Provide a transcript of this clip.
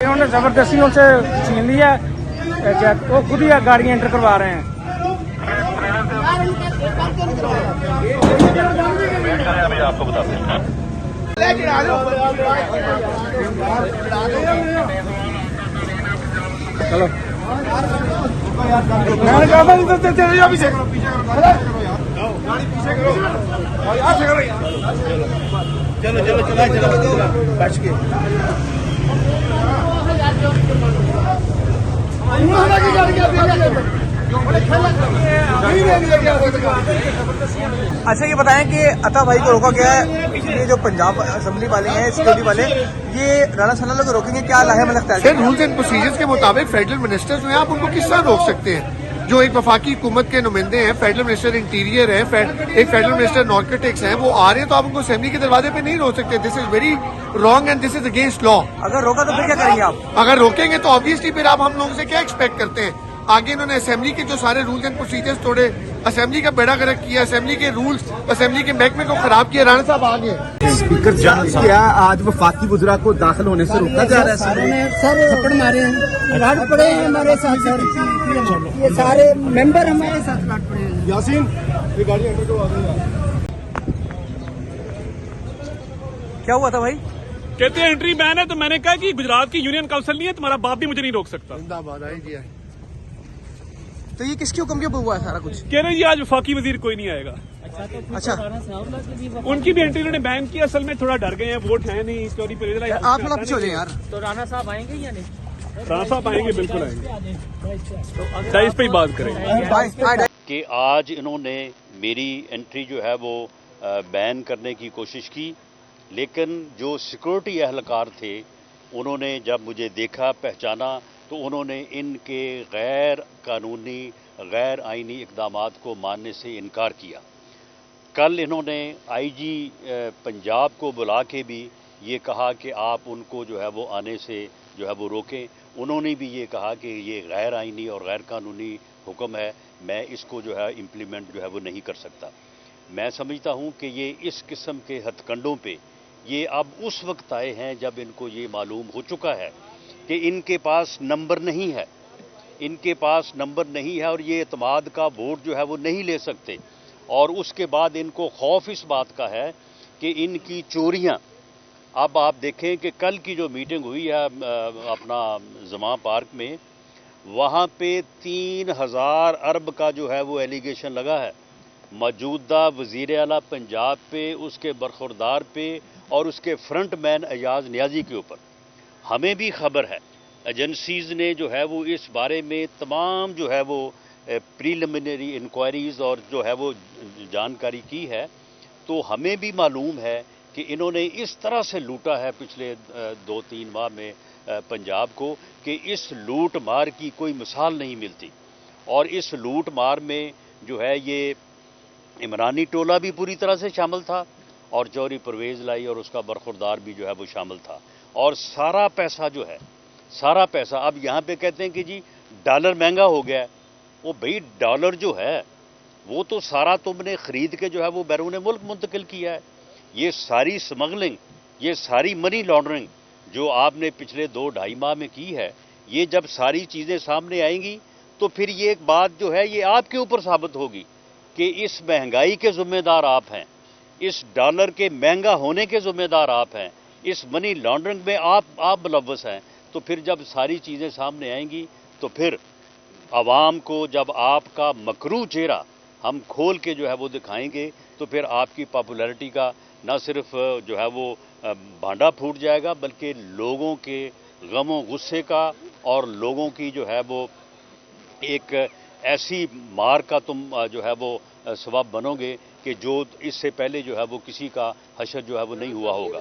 उन्होंने जबरदस्ती उनसे छीन लिया वो खुद ही गाड़ियां एंटर करवा रहे हैं। अभी आपको बताते हैं। चलो चलो चलो चला बच के अच्छा ये बताएं कि अता भाई को रोका गया है, ये जो पंजाब असेंबली वाले हैं सिक्योरिटी वाले, ये राणा सनाला को रोकेंगे, क्या लाहे लगता है? रूल्स एंड प्रोसीजर्स के मुताबिक फेडरल मिनिस्टर्स जो हैं आप उनको किस तरह रोक सकते हैं? जो एक वफाकी हुकूमत के नुमाइंदे हैं, फेडरल मिनिस्टर इंटीरियर है, एक फेडरल मिनिस्टर नार्कोटिक्स हैं, वो आ रहे हैं तो आप उनको असेंबली के दरवाजे पे नहीं रोक सकते। This is very wrong and this is against law. अगर रोका तो फिर क्या करेंगे आप? अगर रोकेंगे तो ऑब्वियसली फिर आप हम लोगों से क्या एक्सपेक्ट करते हैं? आगे इन्होंने असेंबली के जो सारे रूल्स एंड प्रोसीजर्स तोड़े, असेंबली का बेड़ा गर्क किया, असेंबली के रूल्स, असेंबली के महकमे को खराब किया। राणा साहब आ गए। स्पीकर क्या आज वफाकी वज़रा को दाखिल होने से रोका जा रहा है? सर थप्पड़ मारे हैं, लड़ पड़े हैं हमारे साथ सर, ये सारे मेंबर हमारे साथ लड़ पड़े हैं। यासीन ये गाड़ी अंदर को आ गई। क्या हुआ था भाई? कहते हैं एंट्री बैन है, तो मैंने कहा कि गुजरात की यूनियन काउंसिल नहीं है, तुम्हारा बाप भी मुझे नहीं रोक सकता। जिंदाबाद आई जी। तो ये किसके हुक्म के ऊपर हुआ है सारा कुछ? कह रहे जी आज वफाकी वजीर कोई नहीं आएगा। अच्छा उनकी भी एंट्री उन्होंने बैन की, असल में थोड़ा डर गए हैं, वोट है नहीं, चोरी पर आप थोड़ा पीछे हो जाए यार। तो राणा साहब आएंगे या नहीं? राणा साहब आएंगे, बिल्कुल आएंगे, चाहे इस पे ही बात करेंगे। कि आज इन्होंने मेरी एंट्री जो है वो बैन करने की कोशिश की, लेकिन जो सिक्योरिटी एहलकार थे उन्होंने जब मुझे देखा, पहचाना, तो उन्होंने इनके गैर कानूनी गैर आइनी इक़दामात को मानने से इनकार किया। कल इन्होंने आईजी पंजाब को बुला के भी ये कहा कि आप उनको जो है वो आने से जो है वो रोकें। उन्होंने भी ये कहा कि ये गैर आइनी और गैर कानूनी हुक्म है, मैं इसको जो है इम्प्लीमेंट जो है वो नहीं कर सकता। मैं समझता हूँ कि ये इस किस्म के हथकंडों पे ये अब उस वक्त आए हैं जब इनको ये मालूम हो चुका है कि इनके पास नंबर नहीं है, इनके पास नंबर नहीं है और ये एतमाद का वोट जो है वो नहीं ले सकते। और उसके बाद इनको खौफ इस बात का है कि इनकी चोरियां, अब आप देखें कि कल की जो मीटिंग हुई है अपना जमा पार्क में, वहाँ पे 3000 अरब का जो है वो एलिगेशन लगा है मौजूदा वज़ीर आला पंजाब पे, उसके बरखुरदार पे और उसके फ्रंट मैन एजाज नियाजी के ऊपर। हमें भी खबर है, एजेंसीज़ ने जो है वो इस बारे में तमाम जो है वो प्रीलिमिनरी इंक्वायरीज़ और जो है वो जानकारी की है, तो हमें भी मालूम है कि इन्होंने इस तरह से लूटा है पिछले 2-3 माह में पंजाब को कि इस लूट मार की कोई मिसाल नहीं मिलती। और इस लूट मार में जो है ये इमरानी टोला भी पूरी तरह से शामिल था और चौधरी परवेज़ लाई और उसका बरखुरदार भी जो है वो शामिल था। और सारा पैसा जो है, सारा पैसा, अब यहाँ पे कहते हैं कि जी डॉलर महंगा हो गया है। वो भाई डॉलर जो है वो तो सारा तुमने ख़रीद के जो है वो बैरून मुल्क मुंतकिल किया है। ये सारी स्मगलिंग, ये सारी मनी लॉन्ड्रिंग जो आपने पिछले 2-2.5 माह में की है, ये जब सारी चीज़ें सामने आएंगी तो फिर ये एक बात जो है ये आपके ऊपर साबित होगी कि इस महंगाई के ज़िम्मेदार आप हैं, इस डॉलर के महंगा होने के ज़िम्मेदार आप हैं, इस मनी लॉन्ड्रिंग में आप मुलव्वस हैं। तो फिर जब सारी चीज़ें सामने आएंगी तो फिर आवाम को जब आपका मकरू चेहरा हम खोल के जो है वो दिखाएंगे तो फिर आपकी पॉपुलैरिटी का न सिर्फ जो है वो भांडा फूट जाएगा, बल्कि लोगों के गमों गुस्से का और लोगों की जो है वो एक ऐसी मार का तुम जो है वो सबब बनोगे कि जो इससे पहले जो है वो किसी का हशर जो है वो नहीं हुआ होगा।